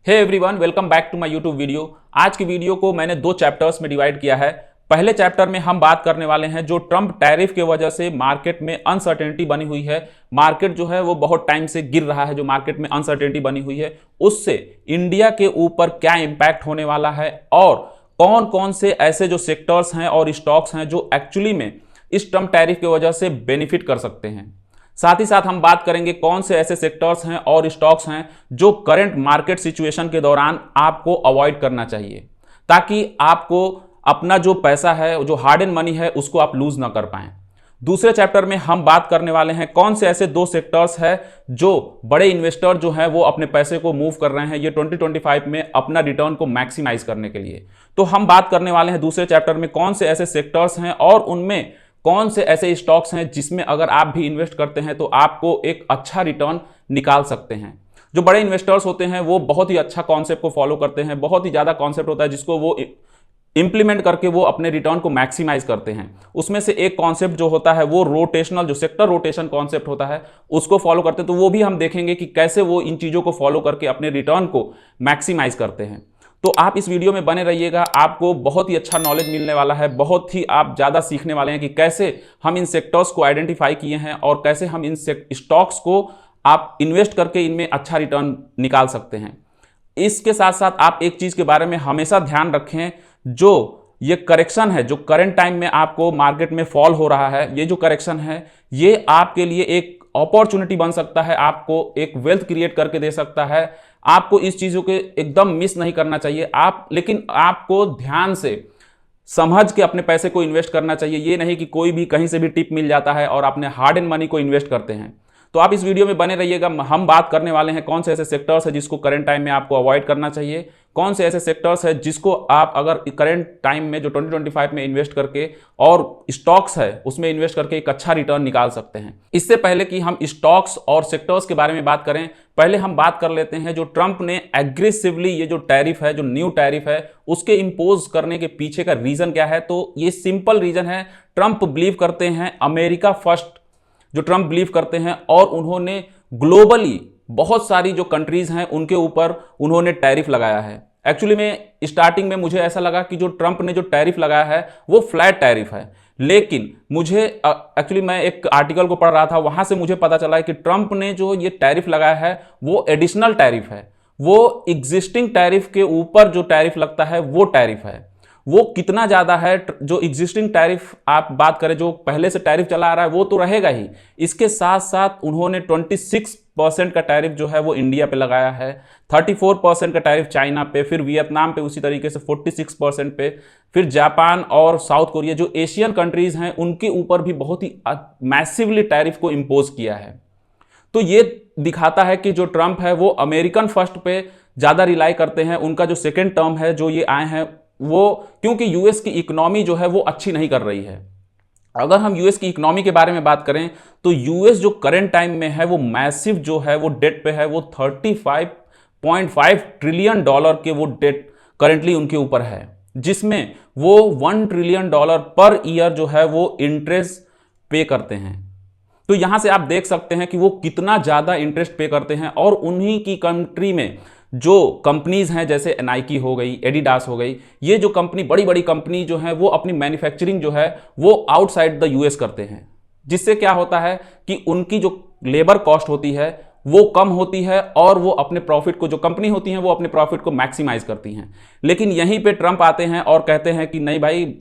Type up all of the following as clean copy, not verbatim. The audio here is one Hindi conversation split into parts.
Hey everyone, welcome back to my YouTube video. आज की वीडियो को मैंने दो चैप्टर्स में डिवाइड किया है। पहले चैप्टर में हम बात करने वाले हैं जो ट्रम्प टैरिफ की वजह से मार्केट में अनसर्टेनिटी बनी हुई है। मार्केट जो है वो बहुत टाइम से गिर रहा है, जो मार्केट में अनसर्टेनिटी बनी हुई है उससे इंडिया के ऊपर क्या इंपैक्ट होने वाला है और कौन कौन से ऐसे जो सेक्टर्स हैं और स्टॉक्स हैं जो एक्चुअली में इस ट्रम्प टैरिफ की वजह से बेनिफिट कर सकते हैं। साथ ही साथ हम बात करेंगे कौन से ऐसे सेक्टर्स हैं और स्टॉक्स हैं जो करंट मार्केट सिचुएशन के दौरान आपको अवॉइड करना चाहिए, ताकि आपको अपना जो पैसा है, जो हार्ड एंड मनी है, उसको आप लूज ना कर पाएं। दूसरे चैप्टर में हम बात करने वाले हैं कौन से ऐसे दो सेक्टर्स हैं जो बड़े इन्वेस्टर जो हैं वो अपने पैसे को मूव कर रहे हैं ये 2025 में अपना रिटर्न को मैक्सिमाइज करने के लिए। तो हम बात करने वाले हैं दूसरे चैप्टर में कौन से ऐसे सेक्टर्स हैं और उनमें कौन से ऐसे स्टॉक्स हैं जिसमें अगर आप भी इन्वेस्ट करते हैं तो आपको एक अच्छा रिटर्न निकाल सकते हैं। जो बड़े इन्वेस्टर्स होते हैं वो बहुत ही अच्छा कॉन्सेप्ट को फॉलो करते हैं, बहुत ही ज़्यादा कॉन्सेप्ट होता है जिसको वो इंप्लीमेंट करके वो अपने रिटर्न को मैक्सिमाइज करते हैं। उसमें से एक कॉन्सेप्ट जो होता है वो रोटेशनल, जो सेक्टर रोटेशन कॉन्सेप्ट होता है उसको फॉलो करते हैं। तो वो भी हम देखेंगे कि कैसे वो इन चीज़ों को फॉलो करके अपने रिटर्न को मैक्सिमाइज करते हैं। तो आप इस वीडियो में बने रहिएगा, आपको बहुत ही अच्छा नॉलेज मिलने वाला है, बहुत ही आप ज़्यादा सीखने वाले हैं कि कैसे हम इन सेक्टर्स को आइडेंटिफाई किए हैं और कैसे हम इन स्टॉक्स को आप इन्वेस्ट करके इनमें अच्छा रिटर्न निकाल सकते हैं। इसके साथ साथ आप एक चीज़ के बारे में हमेशा ध्यान रखें, जो ये करेक्शन है जो करंट टाइम में आपको मार्केट में फॉल हो रहा है, ये जो करेक्शन है ये आपके लिए एक अपॉर्चुनिटी बन सकता है, आपको एक वेल्थ क्रिएट करके दे सकता है। आपको इस चीज़ों के एकदम मिस नहीं करना चाहिए लेकिन आपको ध्यान से समझ के अपने पैसे को इन्वेस्ट करना चाहिए। ये नहीं कि कोई भी कहीं से भी टिप मिल जाता है और अपने हार्ड एंड मनी को इन्वेस्ट करते हैं। तो आप इस वीडियो में बने रहिएगा। हम बात करने वाले हैं कौन से ऐसे सेक्टर्स हैं जिसको करंट टाइम में आपको अवॉइड करना चाहिए, कौन से ऐसे सेक्टर्स हैं जिसको आप अगर करंट टाइम में जो 2025 में इन्वेस्ट करके और स्टॉक्स है उसमें इन्वेस्ट करके एक अच्छा रिटर्न निकाल सकते हैं। इससे पहले कि हम स्टॉक्स और सेक्टर्स के बारे में बात करें, पहले हम बात कर लेते हैं जो ट्रंप ने एग्रेसिवली ये जो टैरिफ है, जो न्यू टैरिफ है, उसके इंपोज करने के पीछे का रीजन क्या है। तो ये सिंपल रीजन है, ट्रंप बिलीव करते हैं अमेरिका फर्स्ट, जो ट्रंप बिलीव करते हैं और उन्होंने ग्लोबली बहुत सारी जो कंट्रीज हैं उनके ऊपर उन्होंने टैरिफ लगाया है। एक्चुअली में स्टार्टिंग में मुझे ऐसा लगा कि जो ट्रंप ने जो टैरिफ लगाया है वो फ्लैट टैरिफ है, लेकिन मुझे एक्चुअली मैं एक आर्टिकल को पढ़ रहा था, वहां से मुझे पता चला है कि ट्रंप ने जो ये टैरिफ लगाया है वो एडिशनल टैरिफ है, वो एग्जिस्टिंग टैरिफ के ऊपर जो टैरिफ लगता है वो टैरिफ है। वो कितना ज़्यादा है, जो एग्जिस्टिंग टैरिफ आप बात करें, जो पहले से टैरिफ चला आ रहा है वो तो रहेगा ही, इसके साथ साथ उन्होंने 26% का टैरिफ जो है वो इंडिया पे लगाया है, 34% का टैरिफ चाइना पे, फिर वियतनाम पे उसी तरीके से 46% पे, फिर जापान और साउथ कोरिया जो एशियन कंट्रीज हैं उनके ऊपर भी बहुत ही मैसिवली टैरिफ को इम्पोज किया है। तो ये दिखाता है कि जो ट्रंप है वो अमेरिकन फर्स्ट पे ज़्यादा रिलाई करते हैं। उनका जो सेकेंड टर्म है जो ये आए हैं वो, क्योंकि यूएस की इकोनॉमी जो है वो अच्छी नहीं कर रही है। अगर हम यूएस की इकोनॉमी के बारे में बात करें तो यूएस जो करंट टाइम में है वो मैसिव जो है वो डेट पे है, वो 35.5 ट्रिलियन डॉलर के वो डेट करेंटली उनके ऊपर है, जिसमें वो $1 ट्रिलियन पर ईयर जो है वो इंटरेस्ट पे करते हैं। तो यहां से आप देख सकते हैं कि वो कितना ज़्यादा इंटरेस्ट पे करते हैं और उन्हीं की कंट्री में जो कंपनीज हैं जैसे नाइकी हो गई, एडिडास हो गई, ये जो कंपनी, बड़ी बड़ी कंपनी जो है वो अपनी मैन्युफैक्चरिंग जो है वो आउटसाइड द यूएस करते हैं, जिससे क्या होता है कि उनकी जो लेबर कॉस्ट होती है वो कम होती है और वो अपने प्रॉफिट को, जो कंपनी होती हैं वो अपने प्रॉफिट को मैक्सिमाइज करती हैं। लेकिन यहीं पे ट्रंप आते हैं और कहते हैं कि नहीं भाई,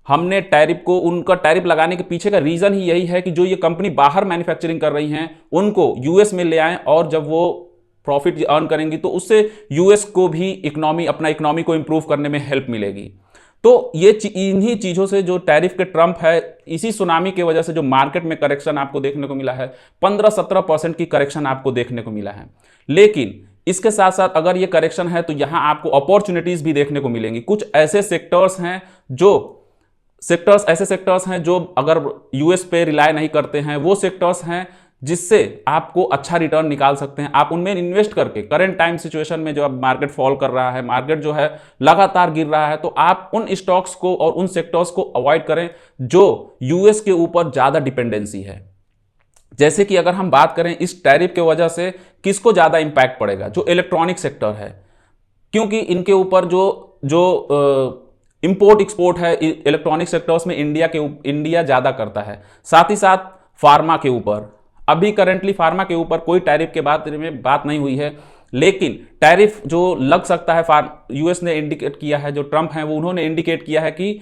हमने टैरिफ को, उनका टैरिफ लगाने के पीछे का रीजन ही यही है कि जो ये कंपनी बाहर मैन्युफैक्चरिंग कर रही हैं उनको यूएस में ले आएं और जब वो प्रॉफिट अर्न करेंगी तो उससे यूएस को भी अपना इकोनॉमी को इंप्रूव करने में हेल्प मिलेगी। तो ये इन्हीं चीज़ों से जो टैरिफ के ट्रंप है, इसी सुनामी की वजह से जो मार्केट में करेक्शन आपको देखने को मिला है, 15-17% की करेक्शन आपको देखने को मिला है। लेकिन इसके साथ साथ अगर ये करेक्शन है तो यहाँ आपको अपॉर्चुनिटीज भी देखने को मिलेंगी। कुछ ऐसे सेक्टर्स हैं ऐसे सेक्टर्स हैं जो अगर यूएस पे रिलाय नहीं करते हैं, वो सेक्टर्स हैं जिससे आपको अच्छा रिटर्न निकाल सकते हैं। आप उनमें इन्वेस्ट करके करंट टाइम सिचुएशन में जो अब मार्केट फॉल कर रहा है, मार्केट जो है लगातार गिर रहा है, तो आप उन स्टॉक्स को और उन सेक्टर्स को अवॉइड करें जो यूएस के ऊपर ज़्यादा डिपेंडेंसी है। जैसे कि अगर हम बात करें इस टैरिफ के वजह से किसको ज़्यादा इंपैक्ट पड़ेगा, जो इलेक्ट्रॉनिक सेक्टर है, क्योंकि इनके ऊपर जो जो इंपोर्ट एक्सपोर्ट है इलेक्ट्रॉनिक सेक्टर्स में इंडिया ज़्यादा करता है। साथ ही साथ फार्मा के ऊपर, अभी करंटली फार्मा के ऊपर कोई टैरिफ के बात नहीं हुई है, लेकिन टैरिफ जो लग सकता है, यूएस ने इंडिकेट किया है, जो ट्रंप हैं वो उन्होंने इंडिकेट किया है कि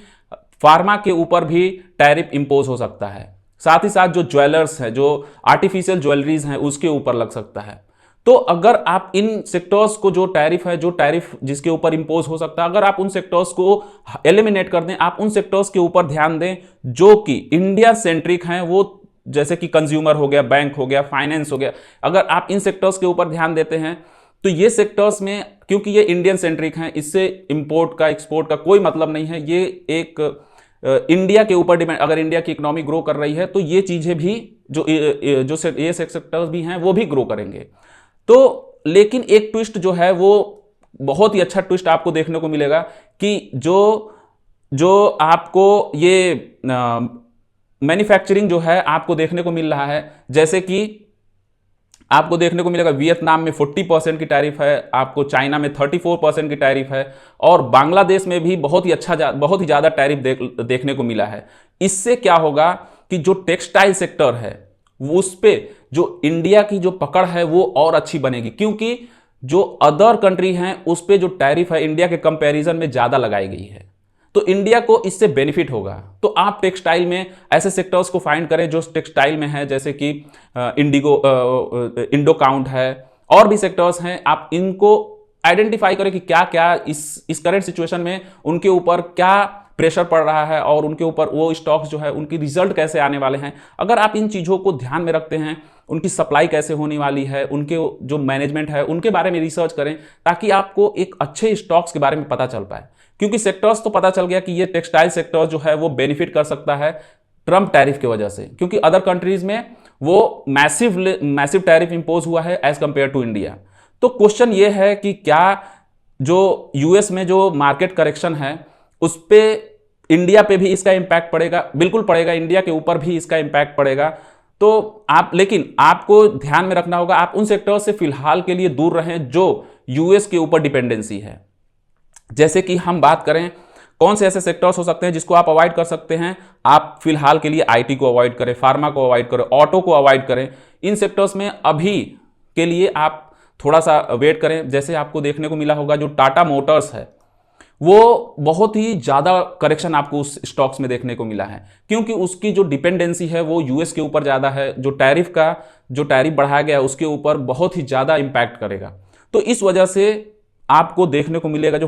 फार्मा के ऊपर भी टैरिफ इंपोज हो सकता है। साथ ही साथ जो ज्वेलर्स हैं, जो आर्टिफिशियल ज्वेलरीज हैं, उसके ऊपर लग सकता है। तो अगर आप इन सेक्टर्स को, जो टैरिफ है, जो टैरिफ जिसके ऊपर इंपोज हो सकता है, अगर आप उन सेक्टर्स को एलिमिनेट कर दें, आप उन सेक्टर्स के ऊपर ध्यान दें जो कि इंडिया सेंट्रिक हैं, वो जैसे कि कंज्यूमर हो गया, बैंक हो गया, फाइनेंस हो गया, अगर आप इन सेक्टर्स के ऊपर ध्यान देते हैं तो ये सेक्टर्स में, क्योंकि ये इंडियन सेंट्रिक हैं, इससे इंपोर्ट का एक्सपोर्ट का कोई मतलब नहीं है। ये एक इंडिया के ऊपर डिपेंड, अगर इंडिया की इकोनॉमी ग्रो कर रही है तो ये चीजें भी, जो ये सेक्टर्स भी हैं वो भी ग्रो करेंगे। तो लेकिन एक ट्विस्ट जो है वो बहुत ही अच्छा ट्विस्ट आपको देखने को मिलेगा कि जो आपको ये मैन्युफैक्चरिंग जो है आपको देखने को मिल रहा है, जैसे कि आपको देखने को मिलेगा वियतनाम में 40% की टैरिफ है, आपको चाइना में 34% की टैरिफ है, और बांग्लादेश में भी बहुत ही ज़्यादा टैरिफ देखने को मिला है। इससे क्या होगा कि जो टेक्सटाइल सेक्टर है उस पे जो इंडिया की जो पकड़ है वो और अच्छी बनेगी, क्योंकि जो अदर कंट्री हैं उस पे जो टैरिफ है इंडिया के कंपैरिजन में ज़्यादा लगाई गई है, तो इंडिया को इससे बेनिफिट होगा। तो आप टेक्सटाइल में ऐसे सेक्टर्स को फाइंड करें जो टेक्सटाइल में है, जैसे कि इंडो काउंट है, और भी सेक्टर्स हैं, आप इनको आइडेंटिफाई करें कि क्या क्या इस करंट सिचुएशन में उनके ऊपर क्या प्रेशर पड़ रहा है, और उनके ऊपर वो स्टॉक्स जो है उनकी रिजल्ट कैसे आने वाले हैं। अगर आप इन चीज़ों को ध्यान में रखते हैं, उनकी सप्लाई कैसे होने वाली है, उनके जो मैनेजमेंट है उनके बारे में रिसर्च करें, ताकि आपको एक अच्छे स्टॉक्स के बारे में पता चल पाए। क्योंकि सेक्टर्स तो पता चल गया कि ये टेक्सटाइल सेक्टर जो है वो बेनिफिट कर सकता है ट्रम्प टैरिफ की वजह से, क्योंकि अदर कंट्रीज में वो मैसिव टैरिफ इंपोज हुआ है एज कंपेयर टू इंडिया। तो क्वेश्चन ये है कि क्या जो यूएस में जो मार्केट करेक्शन है उस पे इंडिया पे भी इसका इंपैक्ट पड़ेगा? बिल्कुल पड़ेगा, इंडिया के ऊपर भी इसका इंपैक्ट पड़ेगा। तो लेकिन आपको ध्यान में रखना होगा, आप उन सेक्टर से फिलहाल के लिए दूर रहें जो यूएस के ऊपर डिपेंडेंसी है। जैसे कि हम बात करें कौन से ऐसे सेक्टर्स हो सकते हैं जिसको आप अवॉइड कर सकते हैं, आप फिलहाल के लिए आईटी को अवॉइड करें, फार्मा को अवॉइड करें, ऑटो को अवॉइड करें। इन सेक्टर्स में अभी के लिए आप थोड़ा सा वेट करें। जैसे आपको देखने को मिला होगा जो टाटा मोटर्स है वो बहुत ही ज़्यादा करेक्शन आपको उस स्टॉक्स में देखने को मिला है, क्योंकि उसकी जो डिपेंडेंसी है वो यूएस के ऊपर ज़्यादा है। जो टैरिफ बढ़ाया गया है उसके ऊपर बहुत ही ज़्यादा इंपैक्ट करेगा। तो इस वजह से आपको देखने को मिलेगा जो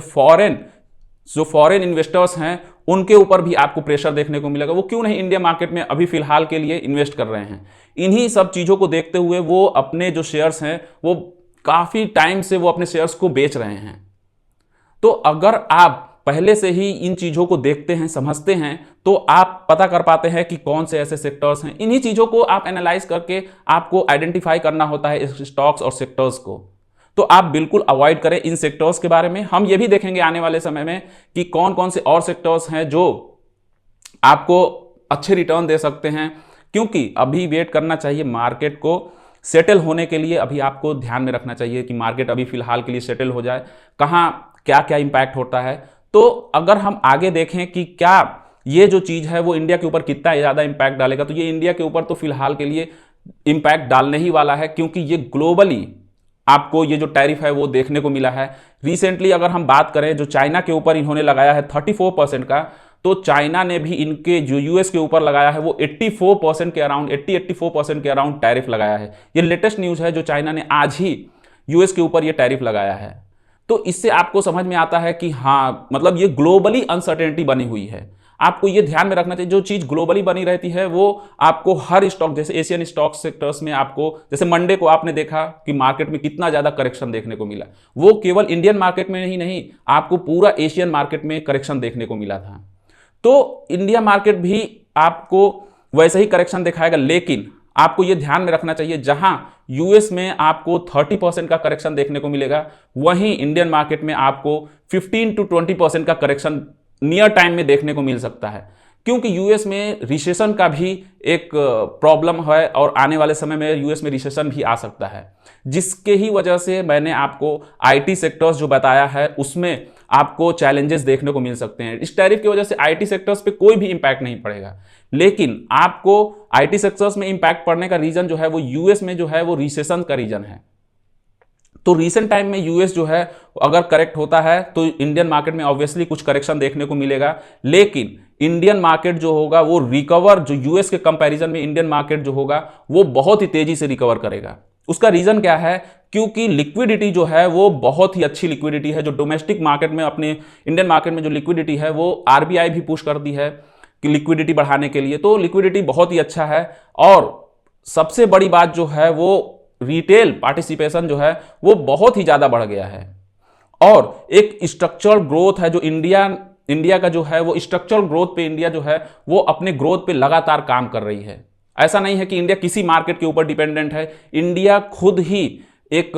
फॉरेन इन्वेस्टर्स हैं उनके ऊपर भी आपको प्रेशर देखने को मिलेगा। वो क्यों नहीं इंडिया मार्केट में अभी फिलहाल के लिए इन्वेस्ट कर रहे हैं। इन्हीं सब चीज़ों को देखते हुए वो अपने जो शेयर्स हैं वो काफ़ी टाइम से वो अपने शेयर्स को बेच रहे हैं। तो अगर आप पहले से ही इन चीज़ों को देखते हैं, समझते हैं, तो आप पता कर पाते हैं कि कौन से ऐसे सेक्टर्स हैं। इन्हीं चीज़ों को आप एनालाइज करके आपको आइडेंटिफाई करना होता है इस स्टॉक्स और सेक्टर्स को। तो आप बिल्कुल अवॉइड करें इन सेक्टर्स के बारे में। हम ये भी देखेंगे आने वाले समय में कि कौन कौन से और सेक्टर्स हैं जो आपको अच्छे रिटर्न दे सकते हैं, क्योंकि अभी वेट करना चाहिए मार्केट को सेटल होने के लिए। अभी आपको ध्यान में रखना चाहिए कि मार्केट अभी फिलहाल के लिए सेटल हो जाए, कहाँ क्या क्या इंपैक्ट होता है। तो अगर हम आगे देखें कि क्या ये जो चीज़ है वो इंडिया के ऊपर कितना ज़्यादा इंपैक्ट डालेगा, तो ये इंडिया के ऊपर तो फिलहाल के लिए इंपैक्ट डालने ही वाला है, क्योंकि ये ग्लोबली आपको ये जो टैरिफ है वो देखने को मिला है। रिसेंटली अगर हम बात करें जो चाइना के ऊपर इन्होंने लगाया है 34% का, तो चाइना ने भी इनके जो यूएस के ऊपर लगाया है वो 84% के अराउंड 84% के अराउंड टैरिफ लगाया है। ये लेटेस्ट न्यूज़ है जो चाइना ने आज ही यूएस के ऊपर ये टैरिफ लगाया है। तो इससे आपको समझ में आता है कि हाँ, मतलब ये ग्लोबली अनसर्टेनिटी बनी हुई है। आपको ये ध्यान में रखना चाहिए, जो चीज़ ग्लोबली बनी रहती है वो आपको हर स्टॉक, जैसे एशियन स्टॉक सेक्टर्स में आपको, जैसे मंडे को आपने देखा कि मार्केट में कितना ज़्यादा करेक्शन देखने को मिला। वो केवल इंडियन मार्केट में ही नहीं, आपको पूरा एशियन मार्केट में करेक्शन देखने को मिला था। तो इंडिया मार्केट भी आपको वैसे ही करेक्शन दिखाएगा, लेकिन आपको यह ध्यान में रखना चाहिए जहां यूएस में आपको 30% का करेक्शन देखने को मिलेगा, वहीं इंडियन मार्केट में आपको 15 to 20% का करेक्शन नियर टाइम में देखने को मिल सकता है। क्योंकि यूएस में रिसेशन का भी एक प्रॉब्लम है और आने वाले समय में यूएस में रिसेशन भी आ सकता है, जिसके ही वजह से मैंने आपको आईटी सेक्टर्स जो बताया है उसमें आपको चैलेंजेस देखने को मिल सकते हैं। इस टैरिफ की वजह से आईटी सेक्टर्स पे कोई भी इंपैक्ट नहीं पड़ेगा, लेकिन आपको आईटी सेक्टर्स में इंपैक्ट पड़ने का रीजन जो है वो यूएस में जो है वो रिसेशन का रीजन है। तो रिसेंट टाइम में यूएस जो है अगर करेक्ट होता है तो इंडियन मार्केट में ऑब्वियसली कुछ करेक्शन देखने को मिलेगा, लेकिन इंडियन मार्केट जो होगा वो रिकवर, जो यूएस के कंपैरिजन में इंडियन मार्केट जो होगा वो बहुत ही तेजी से रिकवर करेगा। उसका रीजन क्या है? क्योंकि लिक्विडिटी जो है वो बहुत ही अच्छी लिक्विडिटी है। जो डोमेस्टिक मार्केट में, अपने इंडियन मार्केट में जो लिक्विडिटी है वो आरबीआई भी पुश करती है कि लिक्विडिटी बढ़ाने के लिए, तो लिक्विडिटी बहुत ही अच्छा है। और सबसे बड़ी बात जो है वो रिटेल पार्टिसिपेशन जो है वो बहुत ही ज्यादा बढ़ गया है। और एक स्ट्रक्चरल ग्रोथ है जो इंडिया का जो है वो स्ट्रक्चरल ग्रोथ पे, इंडिया जो है वो अपने ग्रोथ पे लगातार काम कर रही है। ऐसा नहीं है कि इंडिया किसी मार्केट के ऊपर डिपेंडेंट है, इंडिया खुद ही एक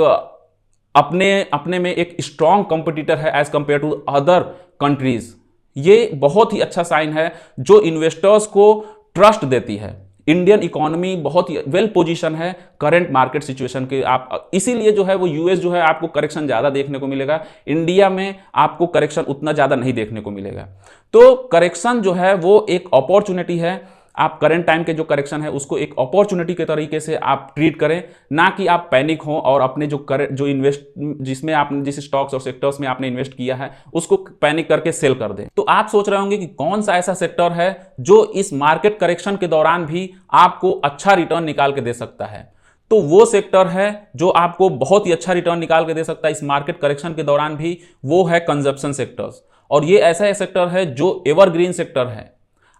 अपने में एक स्ट्रॉन्ग कंपटीटर है as compared to other countries. ये बहुत ही अच्छा साइन है जो इन्वेस्टर्स को ट्रस्ट देती है। इंडियन इकोनॉमी बहुत ही वेल पोजीशन है करंट मार्केट सिचुएशन के, आप इसीलिए जो है वो यूएस जो है आपको करेक्शन ज्यादा देखने को मिलेगा, इंडिया में आपको करेक्शन उतना ज्यादा नहीं देखने को मिलेगा। तो करेक्शन जो है वो एक अपॉर्चुनिटी है। आप करंट टाइम के जो करेक्शन है उसको एक अपॉर्चुनिटी के तरीके से आप ट्रीट करें, ना कि आप पैनिक हो और अपने जो इन्वेस्ट, जिसमें आपने जिस स्टॉक्स और सेक्टर्स में आपने इन्वेस्ट किया है उसको पैनिक करके सेल कर दें। तो आप सोच रहे होंगे कि कौन सा ऐसा सेक्टर है जो इस मार्केट करेक्शन के दौरान भी आपको अच्छा रिटर्न निकाल के दे सकता है। तो वो सेक्टर है जो आपको बहुत ही अच्छा रिटर्न निकाल के दे सकता है इस मार्केट करेक्शन के दौरान भी, वो है कंजप्शन सेक्टर्स। और ये ऐसा सेक्टर है जो एवरग्रीन सेक्टर है।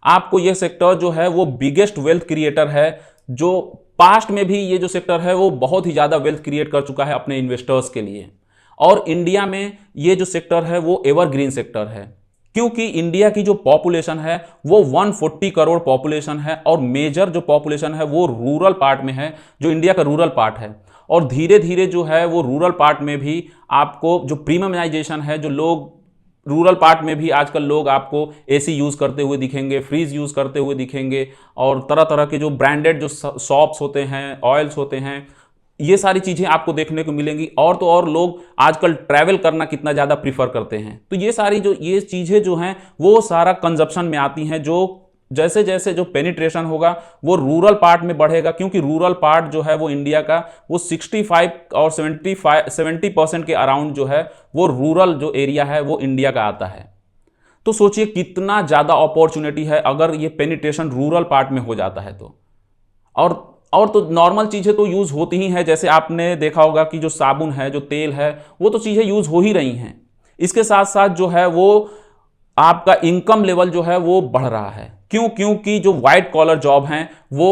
आपको ये सेक्टर जो है वो बिगेस्ट वेल्थ क्रिएटर है, जो पास्ट में भी ये जो सेक्टर है वो बहुत ही ज्यादा वेल्थ क्रिएट कर चुका है अपने इन्वेस्टर्स के लिए। और इंडिया में ये जो सेक्टर है वो एवरग्रीन सेक्टर है, क्योंकि इंडिया की जो पॉपुलेशन है वो 140 करोड़ पॉपुलेशन है और मेजर जो पॉपुलेशन है वो रूरल पार्ट में है, जो इंडिया का रूरल पार्ट है। और धीरे धीरे जो है वो रूरल पार्ट में भी आपको जो प्रीमियमाइजेशन है, जो लोग रूरल पार्ट में भी आजकल लोग आपको एसी यूज करते हुए दिखेंगे, फ्रीज यूज करते हुए दिखेंगे, और तरह तरह के जो ब्रांडेड जो शॉप्स होते हैं, ऑयल्स होते हैं, ये सारी चीजें आपको देखने को मिलेंगी। और तो और लोग आजकल ट्रैवल करना कितना ज्यादा प्रीफर करते हैं। तो ये सारी जो ये चीजें जो हैं वो सारा कंजप्शन में आती हैं, जो जैसे जैसे जो पेनिट्रेशन होगा वो रूरल पार्ट में बढ़ेगा, क्योंकि रूरल पार्ट जो है वो इंडिया का वो 65 और 70% के अराउंड जो है वो रूरल जो एरिया है वो इंडिया का आता है। तो सोचिए कितना ज्यादा अपॉर्चुनिटी है अगर ये पेनिट्रेशन रूरल पार्ट में हो जाता है तो। और तो नॉर्मल चीजें तो यूज होती ही हैं, जैसे आपने देखा होगा कि जो साबुन है, जो तेल है, वो तो चीजें यूज हो ही रही हैं। इसके साथ साथ जो है वो आपका इनकम लेवल जो है वो बढ़ रहा है। क्योंकि जो व्हाइट कॉलर जॉब हैं वो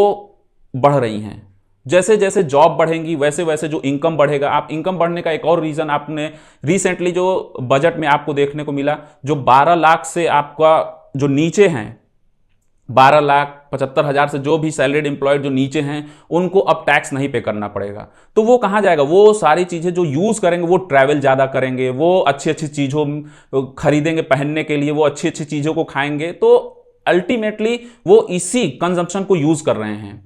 बढ़ रही हैं। जैसे जैसे जॉब बढ़ेंगी वैसे वैसे जो इनकम बढ़ेगा। आप इनकम बढ़ने का एक और रीजन आपने रिसेंटली जो बजट में आपको देखने को मिला, जो 12 लाख से आपका जो नीचे हैं, 12,75,000 से जो भी सैलरीड एम्प्लॉयड जो नीचे हैं उनको अब टैक्स नहीं पे करना पड़ेगा। तो वो कहाँ जाएगा? वो सारी चीज़ें जो यूज़ करेंगे, वो ट्रैवल ज़्यादा करेंगे, वो अच्छी अच्छी चीज़ों खरीदेंगे पहनने के लिए, वो अच्छी अच्छी चीज़ों को खाएंगे। तो अल्टीमेटली वो इसी कंजम्पशन को यूज़ कर रहे हैं।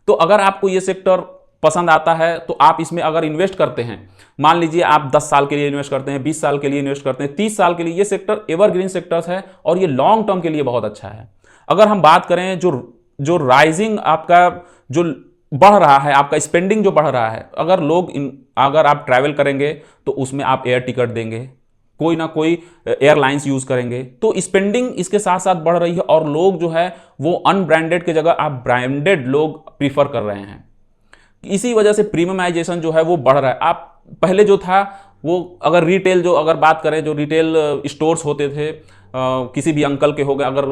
तो अगर आपको ये सेक्टर पसंद आता है तो आप इसमें अगर इन्वेस्ट करते हैं, मान लीजिए आप 10 साल के लिए इन्वेस्ट करते हैं, 20 साल के लिए इन्वेस्ट करते हैं, 30 साल के लिए, ये सेक्टर एवरग्रीन सेक्टर्स है और ये लॉन्ग टर्म के लिए बहुत अच्छा है। अगर हम बात करें जो राइजिंग आपका जो बढ़ रहा है, आपका स्पेंडिंग जो बढ़ रहा है, अगर आप ट्रैवल करेंगे तो उसमें आप एयर टिकट देंगे, कोई ना कोई एयरलाइंस यूज करेंगे, तो स्पेंडिंग इसके साथ साथ बढ़ रही है। और लोग जो है वो अनब्रांडेड की जगह आप ब्रांडेड लोग प्रीफर कर रहे हैं। इसी वजह से प्रीमियमाइजेशन जो है वो बढ़ रहा है। आप पहले जो था वो अगर रिटेल जो अगर बात करें, जो रिटेल स्टोर्स होते थे, किसी भी अंकल के हो गए, अगर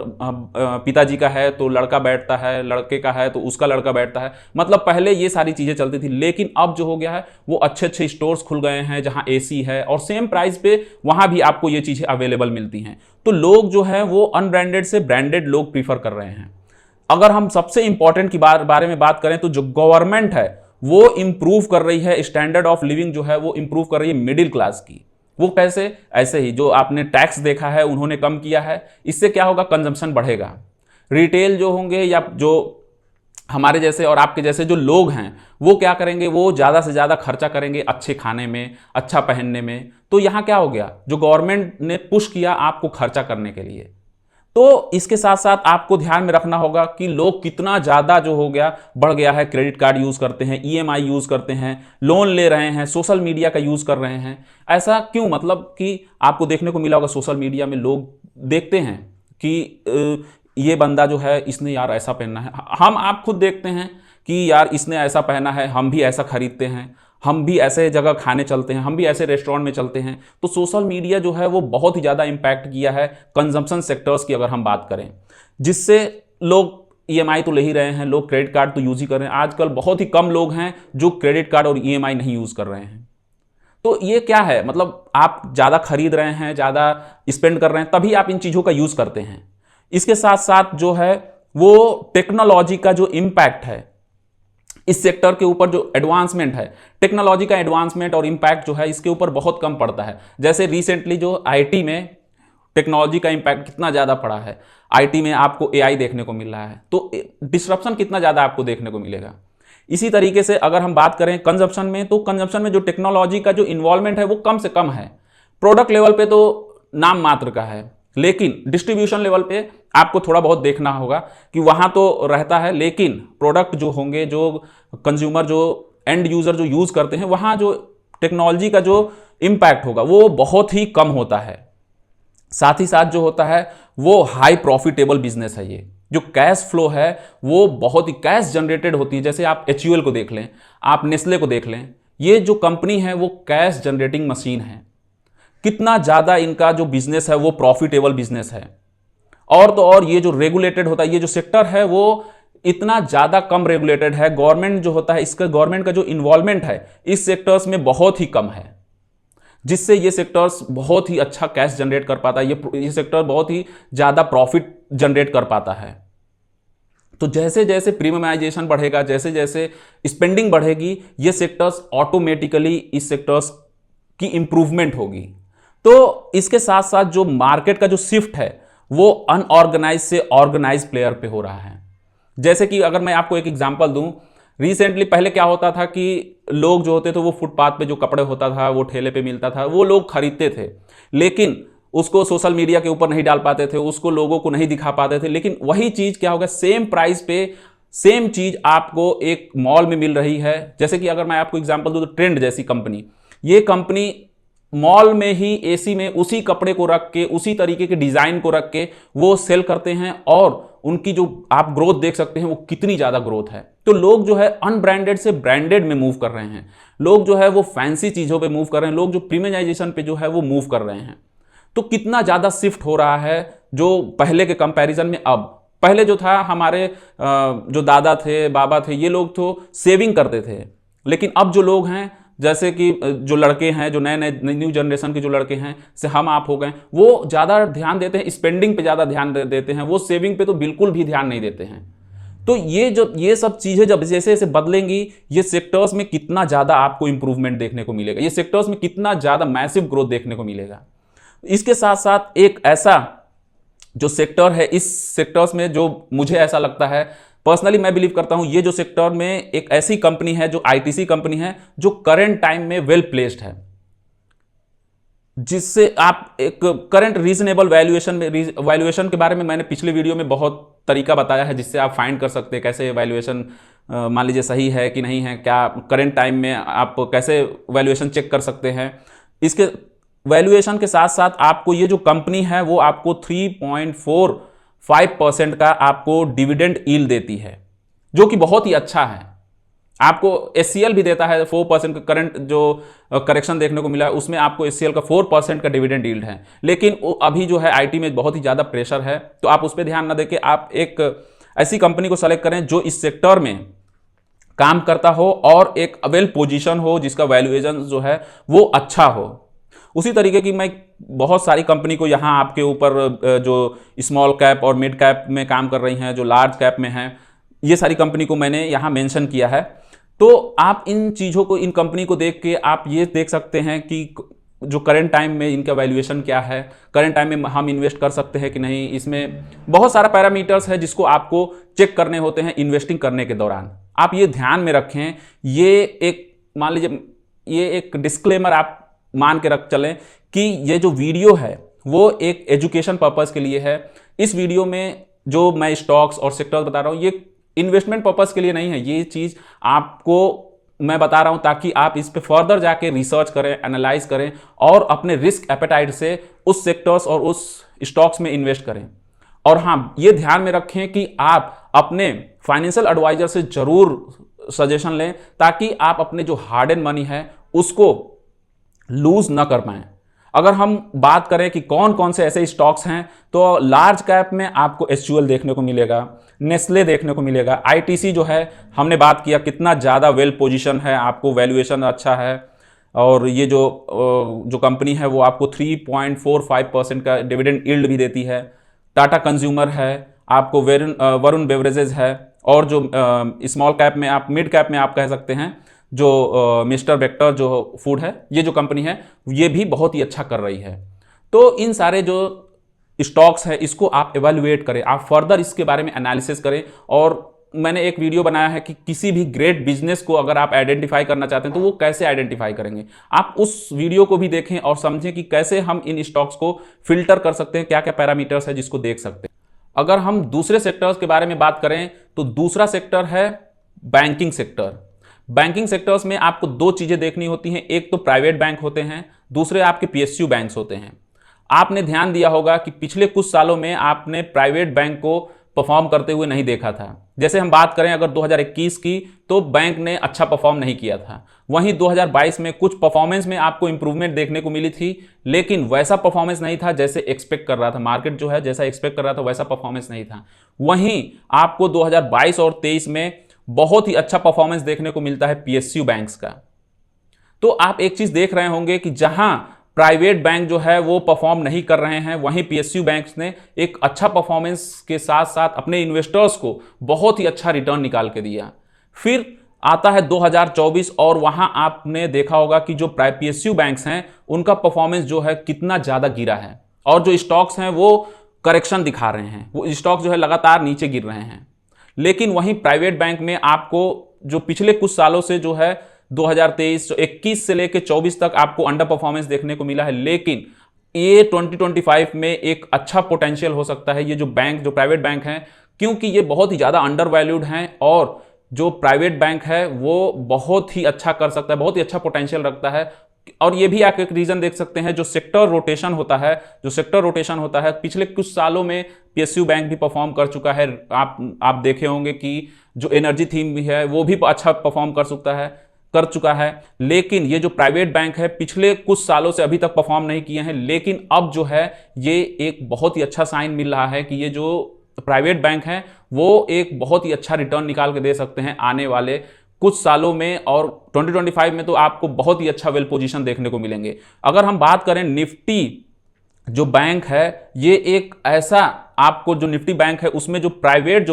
पिताजी का है तो लड़का बैठता है, लड़के का है तो उसका लड़का बैठता है, मतलब पहले ये सारी चीज़ें चलती थी। लेकिन अब जो हो गया है वो अच्छे अच्छे स्टोर्स खुल गए हैं जहां एसी है और सेम प्राइस पे वहां भी आपको ये चीज़ें अवेलेबल मिलती हैं। तो लोग जो है वो अनब्रांडेड से ब्रांडेड लोग प्रीफर कर रहे हैं। अगर हम सबसे इंपॉर्टेंट की बारे में बात करें तो जो गवर्नमेंट है वो इंप्रूव कर रही है, स्टैंडर्ड ऑफ लिविंग जो है वो इंप्रूव कर रही है मिडिल क्लास की। वो कैसे? ऐसे ही जो आपने टैक्स देखा है उन्होंने कम किया है, इससे क्या होगा? कंजम्पशन बढ़ेगा। रिटेल जो होंगे या जो हमारे जैसे और आपके जैसे जो लोग हैं वो क्या करेंगे, वो ज़्यादा से ज़्यादा खर्चा करेंगे अच्छे खाने में, अच्छा पहनने में। तो यहाँ क्या हो गया, जो गवर्नमेंट ने पुश किया आपको खर्चा करने के लिए। तो इसके साथ साथ आपको ध्यान में रखना होगा कि लोग कितना ज़्यादा जो हो गया बढ़ गया है, क्रेडिट कार्ड यूज़ करते हैं, ईएमआई यूज़ करते हैं, लोन ले रहे हैं, सोशल मीडिया का यूज़ कर रहे हैं। ऐसा क्यों, मतलब कि आपको देखने को मिला होगा सोशल मीडिया में लोग देखते हैं कि ये बंदा जो है इसने यार ऐसा पहनना है, हम आप खुद देखते हैं कि यार इसने ऐसा पहना है, हम भी ऐसा खरीदते हैं, हम भी ऐसे जगह खाने चलते हैं, हम भी ऐसे रेस्टोरेंट में चलते हैं। तो सोशल मीडिया जो है वो बहुत ही ज़्यादा इम्पैक्ट किया है कंजम्पशन सेक्टर्स की अगर हम बात करें, जिससे लोग ईएमआई तो ले ही रहे हैं, लोग क्रेडिट कार्ड तो यूज़ ही कर रहे हैं। आजकल बहुत ही कम लोग हैं जो क्रेडिट कार्ड और ईएमआई नहीं यूज़ कर रहे हैं। तो ये क्या है, मतलब आप ज़्यादा खरीद रहे हैं, ज़्यादा स्पेंड कर रहे हैं, तभी आप इन चीज़ों का यूज़ करते हैं। इसके साथ साथ जो है वो टेक्नोलॉजी का जो इम्पैक्ट है इस सेक्टर के ऊपर, जो एडवांसमेंट है, टेक्नोलॉजी का एडवांसमेंट और इम्पैक्ट जो है इसके ऊपर बहुत कम पड़ता है। जैसे रिसेंटली जो आईटी में टेक्नोलॉजी का इम्पैक्ट कितना ज़्यादा पड़ा है, आईटी में आपको एआई देखने को मिल रहा है, तो डिस्रप्शन कितना ज़्यादा आपको देखने को मिलेगा। इसी तरीके से अगर हम बात करें कंजप्शन में, तो कंजप्शन में जो टेक्नोलॉजी का जो इन्वॉल्वमेंट है वो कम से कम है। प्रोडक्ट लेवल पे तो नाम मात्र का है, लेकिन डिस्ट्रीब्यूशन लेवल पे आपको थोड़ा बहुत देखना होगा कि वहां तो रहता है, लेकिन प्रोडक्ट जो होंगे, जो कंज्यूमर, जो एंड यूजर जो यूज करते हैं, वहां जो टेक्नोलॉजी का जो इम्पैक्ट होगा वो बहुत ही कम होता है। साथ ही साथ जो होता है वो हाई प्रॉफिटेबल बिजनेस है। ये जो कैश फ्लो है वो बहुत ही कैश जनरेटेड होती है। जैसे आप एचयूएल को देख लें, आप नेस्ले को देख लें, ये जो कंपनी है वो कैश जनरेटिंग मशीन है। कितना ज़्यादा इनका जो बिजनेस है वो प्रॉफिटेबल बिजनेस है। और तो और ये जो रेगुलेटेड होता है, ये जो सेक्टर है वो इतना ज़्यादा कम रेगुलेटेड है। गवर्नमेंट जो होता है, इसका गवर्नमेंट का जो इन्वॉल्वमेंट है इस सेक्टर्स में बहुत ही कम है, जिससे ये सेक्टर्स बहुत ही अच्छा कैश जनरेट कर पाता है। ये सेक्टर बहुत ही ज़्यादा प्रॉफिट जनरेट कर पाता है। तो जैसे जैसे प्रीमियमाइजेशन बढ़ेगा, जैसे जैसे स्पेंडिंग बढ़ेगी, ये सेक्टर्स ऑटोमेटिकली, इस सेक्टर्स की इंप्रूवमेंट होगी। तो इसके साथ साथ जो मार्केट का जो शिफ्ट है वो अनऑर्गेनाइज से ऑर्गेनाइज प्लेयर पे हो रहा है। जैसे कि अगर मैं आपको एक एग्जांपल दूं, रिसेंटली पहले क्या होता था कि लोग जो होते थे वो फुटपाथ पे जो कपड़े होता था, वो ठेले पे मिलता था, वो लोग खरीदते थे, लेकिन उसको सोशल मीडिया के ऊपर नहीं डाल पाते थे, उसको लोगों को नहीं दिखा पाते थे। लेकिन वही चीज क्या होगा, सेम प्राइस पे सेम चीज आपको एक मॉल में मिल रही है। जैसे कि अगर मैं आपको एग्जांपल दूं तो ट्रेंड जैसी कंपनी, ये कंपनी मॉल में ही एसी में उसी कपड़े को रख के, उसी तरीके के डिजाइन को रख के वो सेल करते हैं, और उनकी जो आप ग्रोथ देख सकते हैं वो कितनी ज्यादा ग्रोथ है। तो लोग जो है अनब्रांडेड से ब्रांडेड में मूव कर रहे हैं, लोग जो है वो फैंसी चीजों पे मूव कर रहे हैं, लोग जो प्रीमियमाइजेशन पे जो है वो मूव कर रहे हैं। तो कितना ज्यादा शिफ्ट हो रहा है जो पहले के कंपैरिजन में। अब पहले जो था, हमारे जो दादा थे, बाबा थे, ये लोग तो सेविंग करते थे, लेकिन अब जो लोग हैं, जैसे कि जो लड़के हैं, जो नए नए न्यू जनरेशन के जो लड़के हैं, से हम आप हो गए, वो ज़्यादा ध्यान देते हैं स्पेंडिंग पे, ज़्यादा ध्यान देते हैं, वो सेविंग पे तो बिल्कुल भी ध्यान नहीं देते हैं। तो ये सब चीज़ें जब जैसे जैसे बदलेंगी, ये सेक्टर्स में कितना ज़्यादा आपको इंप्रूवमेंट देखने को मिलेगा, ये सेक्टर्स में कितना ज़्यादा मैसिव ग्रोथ देखने को मिलेगा। इसके साथ साथ एक ऐसा जो सेक्टर है, इस सेक्टर्स में जो मुझे ऐसा लगता है, पर्सनली मैं बिलीव करता हूं, ये जो सेक्टर में एक ऐसी कंपनी है, जो आईटीसी कंपनी है, जो करंट टाइम में वेल प्लेस्ड है, जिससे आप एक करंट रीजनेबल वैल्यूएशन के बारे में मैंने पिछले वीडियो में बहुत तरीका बताया है, जिससे आप फाइंड कर सकते हैं कैसे वैल्यूएशन मान लीजिए सही है कि नहीं है, क्या करंट टाइम में आप कैसे वैल्यूएशन चेक कर सकते हैं। इसके वैल्यूएशन के साथ साथ आपको ये जो कंपनी है वो आपको 3.45% का आपको डिविडेंड यील्ड देती है, जो कि बहुत ही अच्छा है। आपको एचसीएल भी देता है 4% का, करंट जो करेक्शन देखने को मिला है उसमें आपको एचसीएल का 4% का डिविडेंड यील्ड है। लेकिन अभी जो है आईटी में बहुत ही ज़्यादा प्रेशर है, तो आप उस पर ध्यान ना देके आप एक ऐसी कंपनी को सेलेक्ट करें जो इस सेक्टर में काम करता हो और एक वेल पोजीशन हो, जिसका वैल्यूएशन जो है वो अच्छा हो। उसी तरीके की मैं बहुत सारी कंपनी को यहाँ आपके ऊपर, जो स्मॉल कैप और मिड कैप में काम कर रही हैं, जो लार्ज कैप में हैं, ये सारी कंपनी को मैंने यहाँ मेंशन किया है। तो आप इन चीज़ों को, इन कंपनी को देख के आप ये देख सकते हैं कि जो करंट टाइम में इनका वैल्यूएशन क्या है, करंट टाइम में हम इन्वेस्ट कर सकते हैं कि नहीं, इसमें बहुत सारा पैरामीटर्स है जिसको आपको चेक करने होते हैं इन्वेस्टिंग करने के दौरान। आप ये ध्यान में रखें, ये एक मान लीजिए ये एक डिस्क्लेमर आप मान के रख चलें कि ये जो वीडियो है वो एक एजुकेशन पर्पस के लिए है। इस वीडियो में जो मैं स्टॉक्स और सेक्टर्स बता रहा हूँ ये इन्वेस्टमेंट पर्पस के लिए नहीं है। ये चीज़ आपको मैं बता रहा हूं ताकि आप इस पे फर्दर जाके रिसर्च करें, एनालाइज करें और अपने रिस्क एपेटाइट से उस सेक्टर्स और उस स्टॉक्स में इन्वेस्ट करें। और हाँ, ये ध्यान में रखें कि आप अपने फाइनेंशियल एडवाइजर से जरूर सजेशन लें ताकि आप अपने जो हार्ड एंड मनी है उसको लूज ना कर पाएं। अगर हम बात करें कि कौन कौन से ऐसे स्टॉक्स हैं, तो लार्ज कैप में आपको एसयूएल देखने को मिलेगा, नेस्ले देखने को मिलेगा, आईटीसी जो है हमने बात किया कितना ज़्यादा वेल पोजीशन है, आपको वैल्यूएशन अच्छा है और ये जो कंपनी है वो आपको 3.45% का डिविडेंड यील्ड भी देती है। टाटा कंज्यूमर है, आपको वरुण बेवरेजेज है और जो स्मॉल कैप में आप मिड कैप में आप कह सकते हैं जो मिस्टर वेक्टर जो फूड है, ये जो कंपनी है ये भी बहुत ही अच्छा कर रही है। तो इन सारे जो स्टॉक्स है इसको आप एवेल्युएट करें, आप फर्दर इसके बारे में एनालिसिस करें। और मैंने एक वीडियो बनाया है कि किसी भी ग्रेट बिजनेस को अगर आप आइडेंटिफाई करना चाहते हैं तो वो कैसे आइडेंटिफाई करेंगे, आप उस वीडियो को भी देखें और समझें कि कैसे हम इन स्टॉक्स को फिल्टर कर सकते हैं, क्या क्या पैरामीटर्स है जिसको देख सकते हैं। अगर हम दूसरे सेक्टर्स के बारे में बात करें तो दूसरा सेक्टर है बैंकिंग सेक्टर। बैंकिंग सेक्टर्स में आपको दो चीजें देखनी होती हैं, एक तो प्राइवेट बैंक होते हैं, दूसरे आपके पीएसयू बैंक्स होते हैं। आपने ध्यान दिया होगा कि पिछले कुछ सालों में आपने प्राइवेट बैंक को परफॉर्म करते हुए नहीं देखा था। जैसे हम बात करें अगर 2021 की तो बैंक ने अच्छा परफॉर्म नहीं किया था, वहीं 2022 में कुछ परफॉर्मेंस में आपको इंप्रूवमेंट देखने को मिली थी, लेकिन वैसा परफॉर्मेंस नहीं था जैसे एक्सपेक्ट कर रहा था मार्केट, जो है जैसा एक्सपेक्ट कर रहा था वैसा परफॉर्मेंस नहीं था। वहीं आपको 2022 और 23 में बहुत ही अच्छा परफॉर्मेंस देखने को मिलता है पीएसयू बैंक्स का। तो आप एक चीज देख रहे होंगे कि जहां प्राइवेट बैंक जो है वो परफॉर्म नहीं कर रहे हैं, वहीं पीएसयू बैंक्स ने एक अच्छा परफॉर्मेंस के साथ साथ अपने इन्वेस्टर्स को बहुत ही अच्छा रिटर्न निकाल के दिया। फिर आता है 2024 और वहां आपने देखा होगा कि जो पीएसयू बैंक्स हैं उनका परफॉर्मेंस जो है कितना ज्यादा गिरा है और जो स्टॉक्स हैं वो करेक्शन दिखा रहे हैं, वो स्टॉक्स जो है लगातार नीचे गिर रहे हैं। लेकिन वहीं प्राइवेट बैंक में आपको जो पिछले कुछ सालों से जो है 2023 21 से लेकर 24 तक आपको अंडर परफॉर्मेंस देखने को मिला है, लेकिन ये 2025 में एक अच्छा पोटेंशियल हो सकता है ये जो प्राइवेट बैंक हैं, क्योंकि ये बहुत ही ज़्यादा अंडर वैल्यूड हैं और जो प्राइवेट बैंक है वो बहुत ही अच्छा कर सकता है, बहुत ही अच्छा पोटेंशियल रखता है। और ये भी आप एक रीजन देख सकते हैं, जो सेक्टर रोटेशन होता है पिछले कुछ सालों में पीएसयू बैंक भी परफॉर्म कर चुका है। आप देखे होंगे कि जो एनर्जी थीम भी है वो भी अच्छा परफॉर्म कर चुका है। लेकिन ये जो प्राइवेट बैंक है पिछले कुछ सालों से अभी तक परफॉर्म नहीं किए हैं, लेकिन अब जो है ये एक बहुत ही अच्छा साइन मिल रहा है कि ये जो प्राइवेट बैंक है वो एक बहुत ही अच्छा रिटर्न निकाल के दे सकते हैं आने वाले कुछ सालों में, और 2025 में तो आपको बहुत ही अच्छा वेल पोजीशन देखने को मिलेंगे। अगर हम बात करें निफ्टी जो बैंक है, ये एक ऐसा आपको जो निफ्टी बैंक है उसमें जो प्राइवेट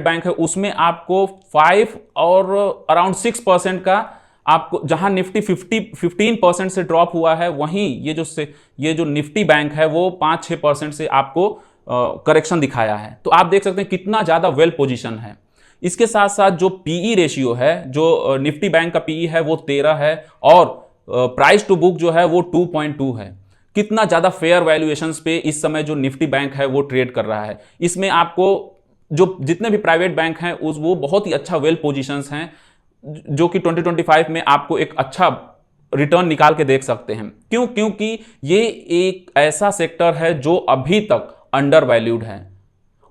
बैंक है उसमें आपको 5 और अराउंड 6% का आपको, जहां निफ्टी 15% से ड्रॉप हुआ है, वहीं ये जो निफ्टी बैंक है वो 5-6% से आपको करेक्शन दिखाया है। तो आप देख सकते हैं कितना ज्यादा वेल पोजीशन है। इसके साथ साथ जो पीई रेशियो है, जो निफ्टी बैंक का पीई है वो 13 है और प्राइस टू बुक जो है वो 2.2 है। कितना ज्यादा फेयर वैल्यूएशंस पे इस समय जो निफ्टी बैंक है वो ट्रेड कर रहा है। इसमें आपको जो जितने भी प्राइवेट बैंक हैं वो बहुत ही अच्छा वेल पोजीशंस हैं, जो कि 2025 में आपको एक अच्छा रिटर्न निकाल के देख सकते हैं। क्योंकि ये एक ऐसा सेक्टर है जो अभी तक अंडर वैल्यूड है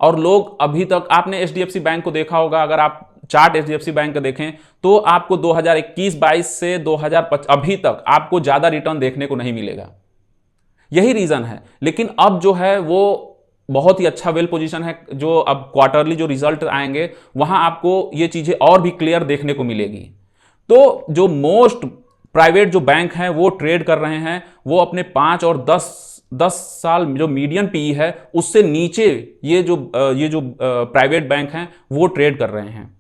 और लोग अभी तक, आपने एचडीएफसी बैंक को देखा होगा, अगर आप चार्ट एचडीएफसी बैंक का देखें तो आपको 2021-22 से 2025 अभी तक आपको ज्यादा रिटर्न देखने को नहीं मिलेगा। यही रीजन है। लेकिन अब जो है वो बहुत ही अच्छा वेल पोजीशन है, जो अब क्वार्टरली जो रिजल्ट आएंगे वहां आपको ये चीजें और भी क्लियर देखने को मिलेगी। तो जो मोस्ट प्राइवेट जो बैंक हैं वो ट्रेड कर रहे हैं, वो अपने 5 और 10 साल जो मीडियन पीई है उससे नीचे ये जो प्राइवेट बैंक हैं वो ट्रेड कर रहे हैं,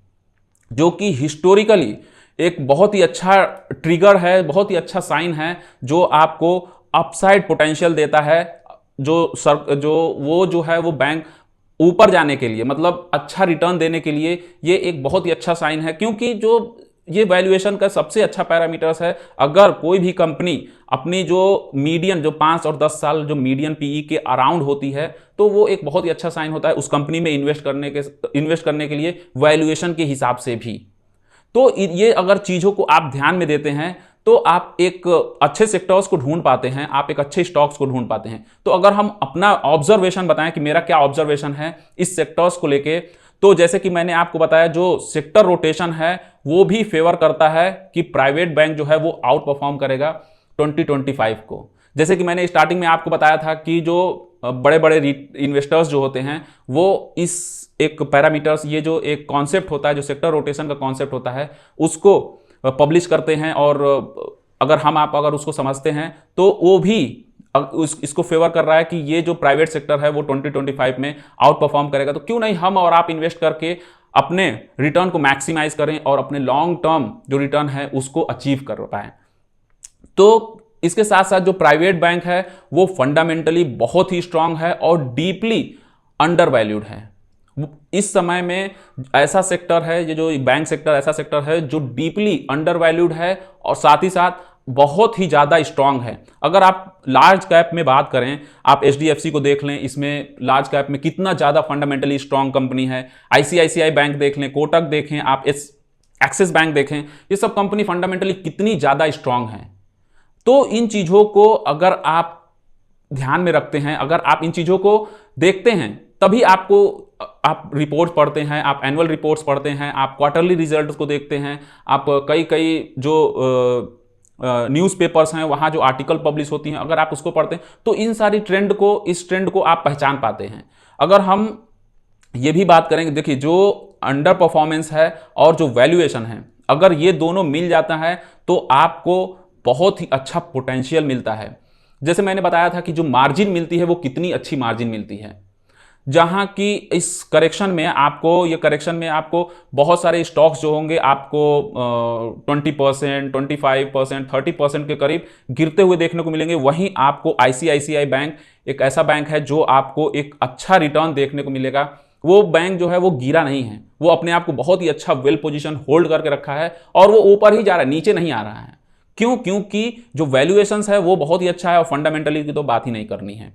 जो कि हिस्टोरिकली एक बहुत ही अच्छा ट्रिगर है, बहुत ही अच्छा साइन है जो आपको अपसाइड पोटेंशियल देता है, जो है वो बैंक ऊपर जाने के लिए, मतलब अच्छा रिटर्न देने के लिए ये एक बहुत ही अच्छा साइन है। क्योंकि जो ये वैल्यूएशन का सबसे अच्छा पैरामीटर्स है, अगर कोई भी कंपनी अपनी जो मीडियन, जो 5 और 10 साल जो मीडियन पीई के अराउंड होती है, तो वो एक बहुत ही अच्छा साइन होता है उस कंपनी में इन्वेस्ट करने के लिए वैल्यूएशन के हिसाब से भी। तो ये अगर चीजों को आप ध्यान में देते हैं तो आप एक अच्छे सेक्टर्स को ढूंढ पाते हैं, आप एक अच्छे स्टॉक्स को ढूंढ पाते हैं। तो अगर हम अपना ऑब्जर्वेशन बताएं कि मेरा क्या ऑब्जर्वेशन है इस सेक्टर्स को लेके, तो जैसे कि मैंने आपको बताया जो सेक्टर रोटेशन है वो भी फेवर करता है कि प्राइवेट बैंक जो है वो आउट परफॉर्म करेगा 2025 को। जैसे कि मैंने स्टार्टिंग में आपको बताया था कि जो बड़े बड़े इन्वेस्टर्स जो होते हैं वो इस एक पैरामीटर्स, ये जो एक कॉन्सेप्ट होता है, जो सेक्टर रोटेशन का कॉन्सेप्ट होता है, उसको पब्लिश करते हैं। और अगर उसको समझते हैं तो वो भी इसको फेवर कर रहा है कि ये जो प्राइवेट सेक्टर है वो 2025 में आउट परफॉर्म करेगा। तो क्यों नहीं हम और आप इन्वेस्ट करके अपने रिटर्न को मैक्सिमाइज करें और अपने लॉन्ग टर्म जो रिटर्न है उसको अचीव कर पाएं। तो इसके साथ साथ जो प्राइवेट बैंक है वो फंडामेंटली बहुत ही स्ट्रांग है और डीपली अंडर वैल्यूड है। इस समय में ऐसा सेक्टर है, ये जो बैंक सेक्टर ऐसा सेक्टर है जो डीपली अंडर वैल्यूड है और साथ ही साथ बहुत ही ज्यादा स्ट्रांग है। अगर आप लार्ज कैप में बात करें, आप एचडीएफसी को देख लें, इसमें लार्ज कैप में कितना ज्यादा फंडामेंटली स्ट्रांग कंपनी है। आईसीआईसीआई बैंक देख लें, कोटक देखें, आप एक्सिस बैंक देखें, ये सब कंपनी फंडामेंटली कितनी ज्यादा स्ट्रांग है। तो इन चीजों को अगर आप ध्यान में रखते हैं, अगर आप इन चीजों को देखते हैं, तभी आप रिपोर्ट पढ़ते हैं, आप एनुअल रिपोर्ट्स पढ़ते हैं, आप क्वार्टरली रिजल्ट्स को देखते हैं, आप कई जो न्यूज़पेपर्स हैं वहाँ जो आर्टिकल पब्लिश होती हैं, अगर आप उसको पढ़ते हैं तो इस ट्रेंड को आप पहचान पाते हैं। अगर हम ये भी बात करेंगे, देखिए जो अंडर परफॉर्मेंस है और जो वैल्यूएशन है, अगर ये दोनों मिल जाता है तो आपको बहुत ही अच्छा पोटेंशियल मिलता है। जैसे मैंने बताया था कि जो मार्जिन मिलती है वो कितनी अच्छी मार्जिन मिलती है, जहां की इस करेक्शन में आपको बहुत सारे स्टॉक्स जो होंगे आपको 20%, 25%, 30% के करीब गिरते हुए देखने को मिलेंगे। वहीं आपको आईसीआईसीआई बैंक एक ऐसा बैंक है जो आपको एक अच्छा रिटर्न देखने को मिलेगा। वो बैंक जो है वो गिरा नहीं है, वो अपने आप को बहुत ही अच्छा वेल पोजीशन होल्ड करके रखा है और वो ऊपर ही जा रहा है, नीचे नहीं आ रहा है। क्यों? क्योंकि जो वैल्यूएशंस है वो बहुत ही अच्छा है और फंडामेंटली की तो बात ही नहीं करनी है।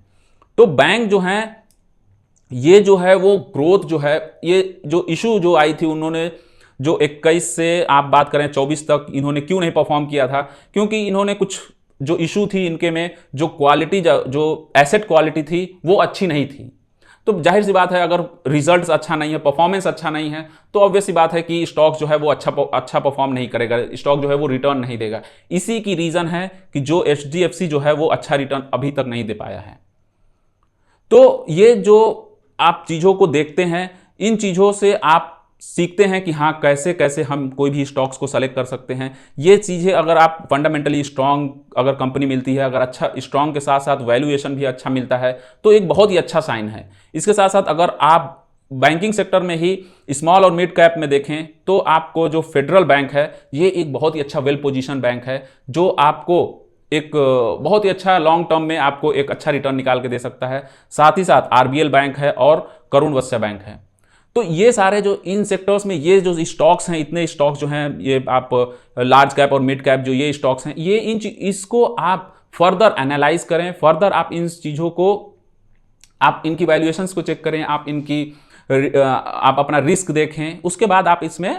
तो बैंक जो है ये जो है वो ग्रोथ जो है, ये जो इशू जो आई थी, उन्होंने जो 21 से आप बात करें 24 तक इन्होंने क्यों नहीं परफॉर्म किया था, क्योंकि इन्होंने कुछ जो इशू थी इनके में, जो क्वालिटी, जो एसेट क्वालिटी थी वो अच्छी नहीं थी। तो जाहिर सी बात है अगर रिजल्ट्स अच्छा नहीं है, परफॉर्मेंस अच्छा नहीं है, तो ऑब्वियस सी बात है कि स्टॉक जो है वो अच्छा परफॉर्म नहीं करेगा, स्टॉक जो है वो रिटर्न नहीं देगा। इसी की रीजन है कि जो एचडीएफसी जो है वो अच्छा रिटर्न अभी तक नहीं दे पाया है। तो ये जो आप चीजों को देखते हैं, इन चीजों से आप सीखते हैं कि हाँ कैसे कैसे हम कोई भी स्टॉक्स को सेलेक्ट कर सकते हैं। ये चीजें अगर आप फंडामेंटली स्ट्रांग अगर कंपनी मिलती है, अगर अच्छा स्ट्रांग के साथ साथ वैल्यूएशन भी अच्छा मिलता है, तो एक बहुत ही अच्छा साइन है। इसके साथ साथ अगर आप बैंकिंग सेक्टर में ही स्मॉल और मिड कैप में देखें तो आपको जो फेडरल बैंक है ये एक बहुत ही अच्छा वेल पोजिशन बैंक है, जो आपको एक बहुत ही अच्छा लॉन्ग टर्म में आपको एक अच्छा रिटर्न निकाल के दे सकता है। साथ ही साथ आरबीएल बैंक है और करुण वैश्य बैंक है। तो ये सारे जो इन सेक्टर्स में ये जो स्टॉक्स हैं, इतने स्टॉक्स जो हैं, ये आप लार्ज कैप और मिड कैप जो ये स्टॉक्स हैं, ये इसको आप फर्दर एनालाइज करें, फर्दर आप इन चीज़ों को, आप इनकी वैल्यूएशंस को चेक करें, आप अपना रिस्क देखें, उसके बाद आप इसमें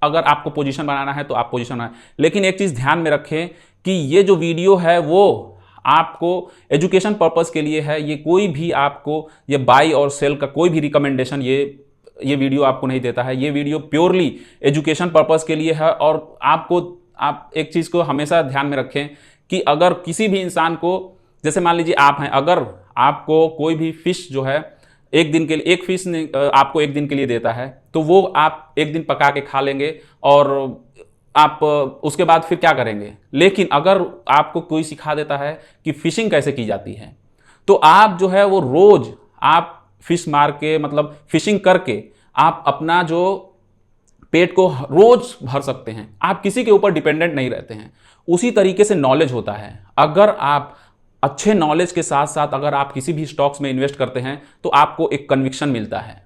अगर आपको पोजीशन बनाना है तो आप पोजीशन बनाएं। लेकिन एक चीज़ ध्यान में रखें कि ये जो वीडियो है वो आपको एजुकेशन पर्पस के लिए है। ये कोई भी आपको ये बाई और सेल का कोई भी रिकमेंडेशन ये वीडियो आपको नहीं देता है। ये वीडियो प्योरली एजुकेशन पर्पस के लिए है। और आप एक चीज़ को हमेशा ध्यान में रखें कि अगर किसी भी इंसान को, जैसे मान लीजिए आप हैं, अगर आपको कोई भी फिश जो है एक दिन के लिए, एक फिश आपको एक दिन के लिए देता है, तो वो आप एक दिन पका के खा लेंगे और आप उसके बाद फिर क्या करेंगे। लेकिन अगर आपको कोई सिखा देता है कि फिशिंग कैसे की जाती है, तो आप जो है वो रोज आप फिश मार के, मतलब फिशिंग करके, आप अपना जो पेट को रोज भर सकते हैं, आप किसी के ऊपर डिपेंडेंट नहीं रहते हैं। उसी तरीके से नॉलेज होता है। अगर आप अच्छे नॉलेज के साथ साथ अगर आप किसी भी स्टॉक्स में इन्वेस्ट करते हैं तो आपको एक कन्विक्शन मिलता है।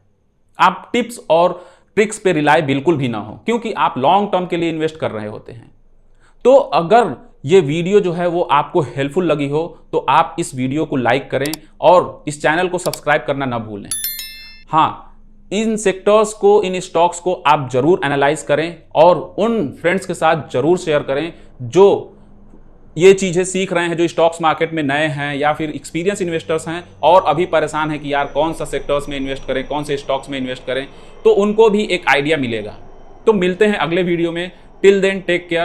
आप टिप्स और ट्रिक्स पे रिलाय बिल्कुल भी ना हो, क्योंकि आप लॉन्ग टर्म के लिए इन्वेस्ट कर रहे होते हैं। तो अगर ये वीडियो जो है वो आपको हेल्पफुल लगी हो तो आप इस वीडियो को लाइक करें और इस चैनल को सब्सक्राइब करना ना भूलें। हाँ, इन सेक्टर्स को, इन स्टॉक्स को आप जरूर एनालाइज करें और उन फ्रेंड्स के साथ जरूर शेयर करें जो ये चीज़ें सीख रहे हैं, जो स्टॉक्स मार्केट में नए हैं या फिर एक्सपीरियंस इन्वेस्टर्स हैं और अभी परेशान हैं कि यार कौन सा सेक्टर्स में इन्वेस्ट करें, कौन से स्टॉक्स में इन्वेस्ट करें, तो उनको भी एक आइडिया मिलेगा। तो मिलते हैं अगले वीडियो में। Till then take care.